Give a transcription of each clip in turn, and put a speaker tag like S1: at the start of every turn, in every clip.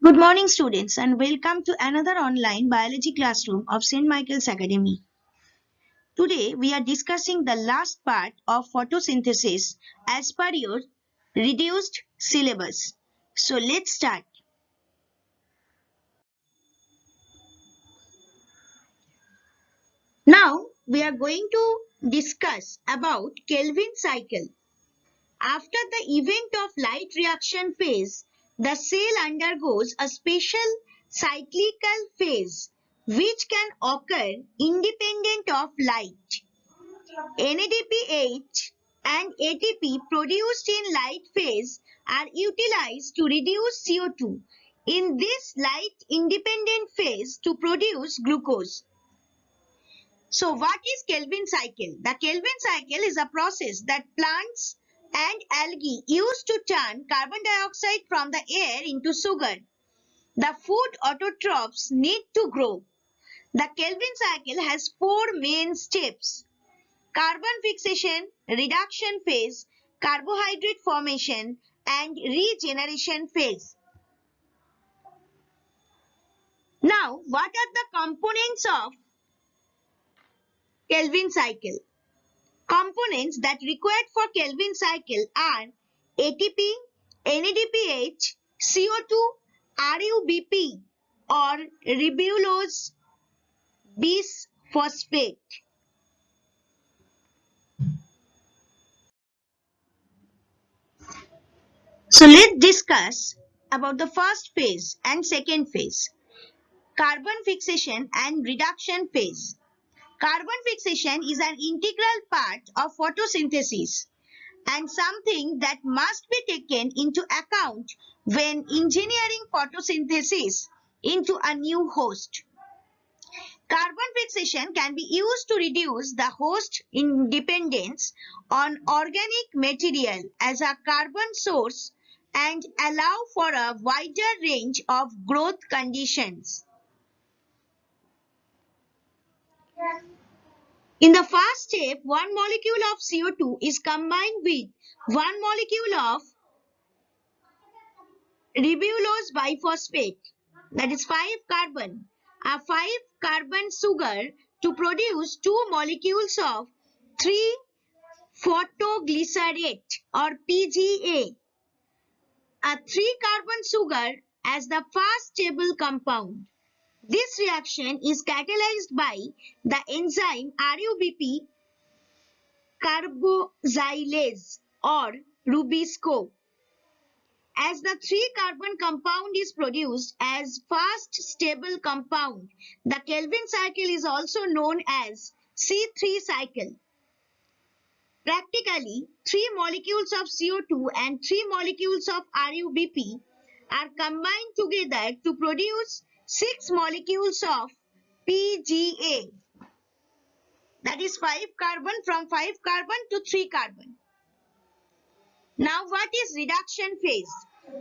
S1: Good morning, students, and welcome to another online biology classroom of St. Michael's Academy. Today, we are discussing the last part of photosynthesis as per your reduced syllabus. So, let's start. Now, we are going to discuss about Kelvin cycle. After the event of light reaction phase, the cell undergoes a special cyclical phase which can occur independent of light. NADPH and ATP produced in light phase are utilized to reduce CO2 in this light independent phase to produce glucose. So what is Kelvin cycle? The Kelvin cycle is a process that plants and algae use to turn carbon dioxide from the air into sugar. The food autotrophs need to grow. The Kelvin cycle has four main steps: carbon fixation, reduction phase, carbohydrate formation, and regeneration phase. Now, what are the components of Kelvin cycle? Components that required for Kelvin cycle are ATP, NADPH, CO2, RUBP or ribulose bisphosphate. So let's discuss about the first phase and second phase. Carbon fixation and reduction phase. Carbon fixation is an integral part of photosynthesis and something that must be taken into account when engineering photosynthesis into a new host. Carbon fixation can be used to reduce the host dependence on organic material as a carbon source and allow for a wider range of growth conditions. In the first step, one molecule of CO2 is combined with one molecule of ribulose biphosphate, that is 5 carbon, a 5 carbon sugar to produce two molecules of 3-photoglycerate or PGA, a 3 carbon sugar as the first stable compound. This reaction is catalyzed by the enzyme RUBP carboxylase or Rubisco. As the 3 carbon compound is produced as fast stable compound, the Kelvin cycle is also known as C3 cycle. Practically, 3 molecules of CO2 and 3 molecules of RUBP are combined together to produce 6 molecules of PGA. That is 5 carbon, from 5 carbon to 3 carbon. Now, what is reduction phase?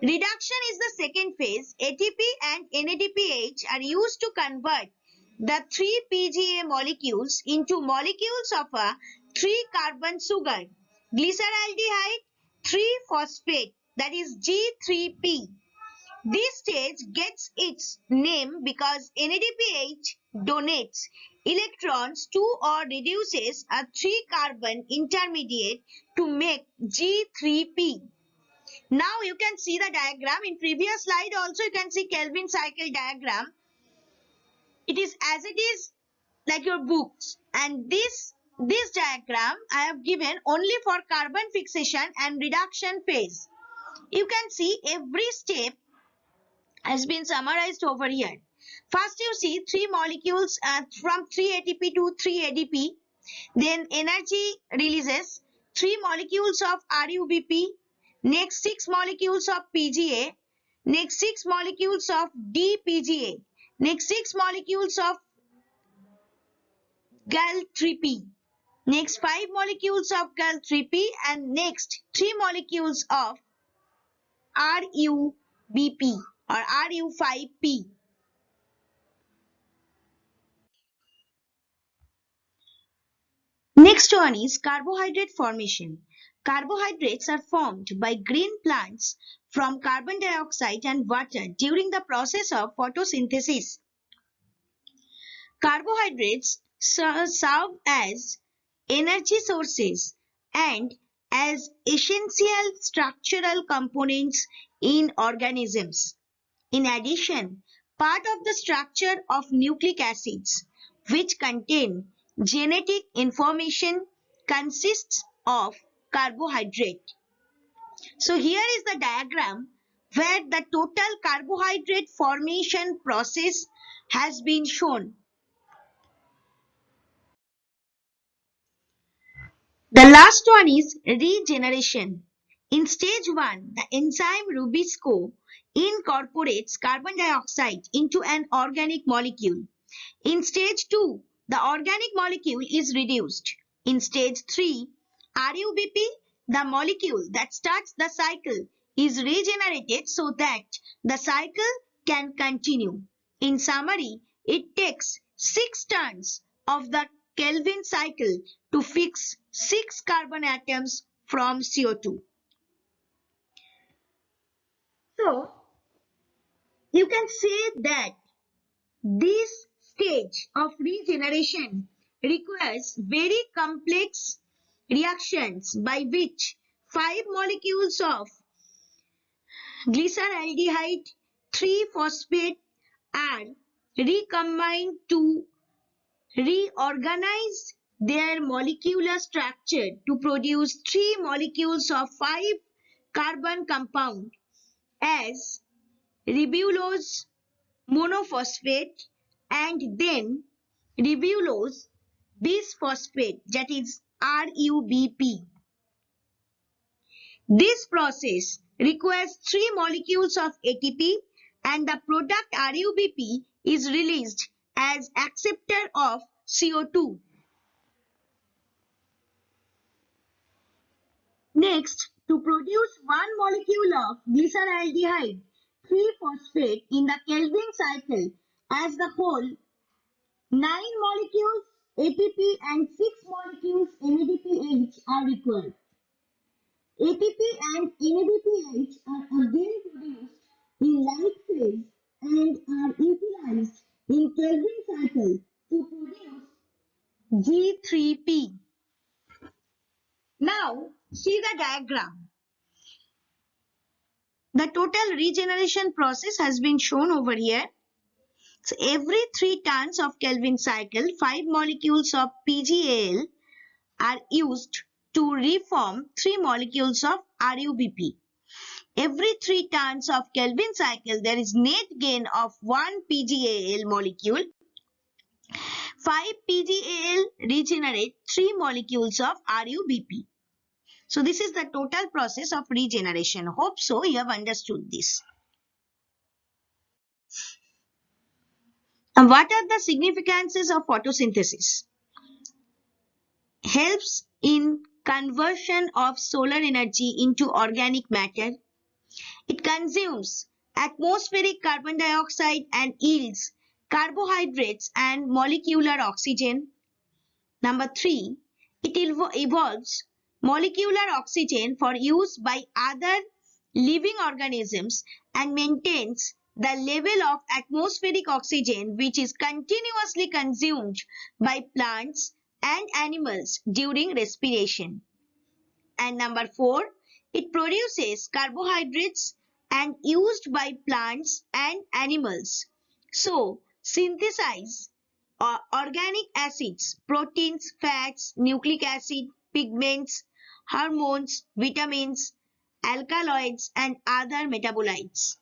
S1: Reduction is the second phase. ATP and NADPH are used to convert the 3 PGA molecules into molecules of a 3 carbon sugar, glyceraldehyde 3-phosphate, that is G3P. This stage gets its name because NADPH donates electrons to or reduces a 3 carbon intermediate to make G3P. Now you can see the diagram. In previous slide also you can see Kelvin cycle diagram. It is as it is like your books, and this diagram I have given only for carbon fixation and reduction phase. You can see every step has been summarized over here. First you see 3 molecules from 3 ATP to 3 ADP. Then energy releases 3 molecules of RUBP. Next 6 molecules of PGA. Next 6 molecules of DPGA. Next 6 molecules of GAL3P. Next 5 molecules of GAL3P and next 3 molecules of RUBP or RU5P. Next one is carbohydrate formation. Carbohydrates are formed by green plants from carbon dioxide and water during the process of photosynthesis. Carbohydrates serve as energy sources and as essential structural components in organisms. In addition, part of the structure of nucleic acids, which contain genetic information, consists of carbohydrate. So here is the diagram where the total carbohydrate formation process has been shown. The last one is regeneration. In stage 1, the enzyme Rubisco incorporates carbon dioxide into an organic molecule. In stage 2, the organic molecule is reduced. In stage 3, RUBP, the molecule that starts the cycle, is regenerated so that the cycle can continue. In summary, it takes 6 turns of the Kelvin cycle to fix 6 carbon atoms from CO2. So, you can say that this stage of regeneration requires very complex reactions by which 5 molecules of glyceraldehyde 3-phosphate are recombined to reorganize their molecular structure to produce 3 molecules of 5 carbon compound as ribulose monophosphate and then ribulose bisphosphate, that is RUBP. This process requires 3 molecules of ATP and the product RUBP is released as acceptor of CO2. Next, to produce 1 molecule of glyceraldehyde 3-phosphate in the Kelvin cycle as the whole, 9 molecules ATP and 6 molecules NADPH are required. ATP and NADPH are again produced in light phase and are utilized in Kelvin cycle to produce G3P. Now, see the diagram. The total regeneration process has been shown over here. So, every 3 turns of Kelvin cycle, 5 molecules of PgAl are used to reform 3 molecules of RUBP. Every 3 turns of Kelvin cycle, there is net gain of 1 PgAl molecule. 5 PgAl regenerate 3 molecules of RUBP. So this is the total process of regeneration. Hope so you have understood this. And what are the significances of photosynthesis? Helps in conversion of solar energy into organic matter. It consumes atmospheric carbon dioxide and yields carbohydrates and molecular oxygen. Number 3, it evolves molecular oxygen for use by other living organisms and maintains the level of atmospheric oxygen which is continuously consumed by plants and animals during respiration. And number 4, it produces carbohydrates and used by plants and animals. So, synthesize organic acids, proteins, fats, nucleic acid, pigments, hormones, vitamins, alkaloids and other metabolites.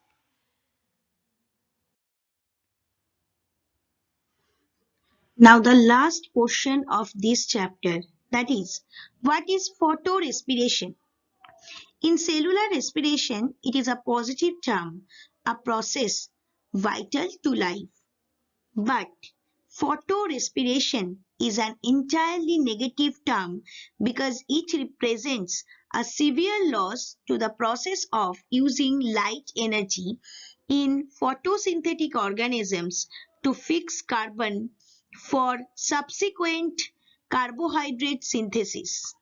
S1: Now the last portion of this chapter, that is, what is photorespiration? In cellular respiration, it is a positive term, a process vital to life. But photorespiration is an entirely negative term because it represents a severe loss to the process of using light energy in photosynthetic organisms to fix carbon for subsequent carbohydrate synthesis.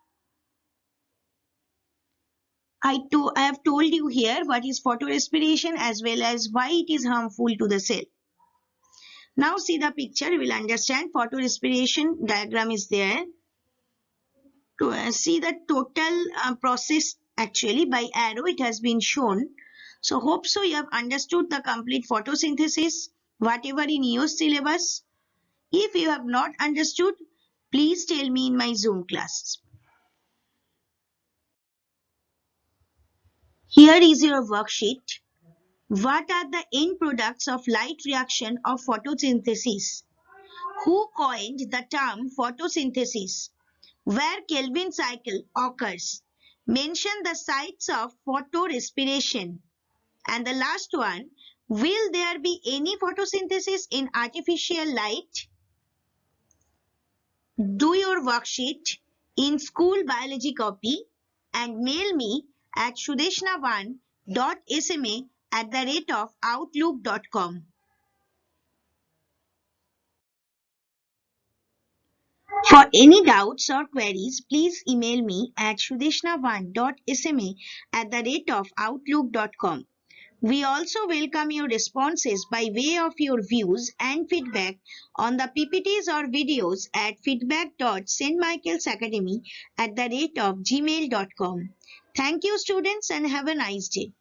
S1: I have told you here what is photorespiration as well as why it is harmful to the cell. Now see the picture, you will understand. Photorespiration diagram is there. To see the total process actually by arrow it has been shown. So hope so you have understood the complete photosynthesis, whatever in your syllabus. If you have not understood, please tell me in my Zoom class. Here is your worksheet. What are the end products of light reaction of photosynthesis? Who coined the term photosynthesis? Where Kelvin cycle occurs? Mention the sites of photorespiration. And the last one, will there be any photosynthesis in artificial light? Do your worksheet in school biology copy and mail me at sudeshna1.sma@outlook.com. For any doubts or queries, please email me at sudeshna1.sma@outlook.com. We also welcome your responses by way of your views and feedback on the PPTs or videos at feedback.stmichaelsacademy@gmail.com. Thank you students and have a nice day.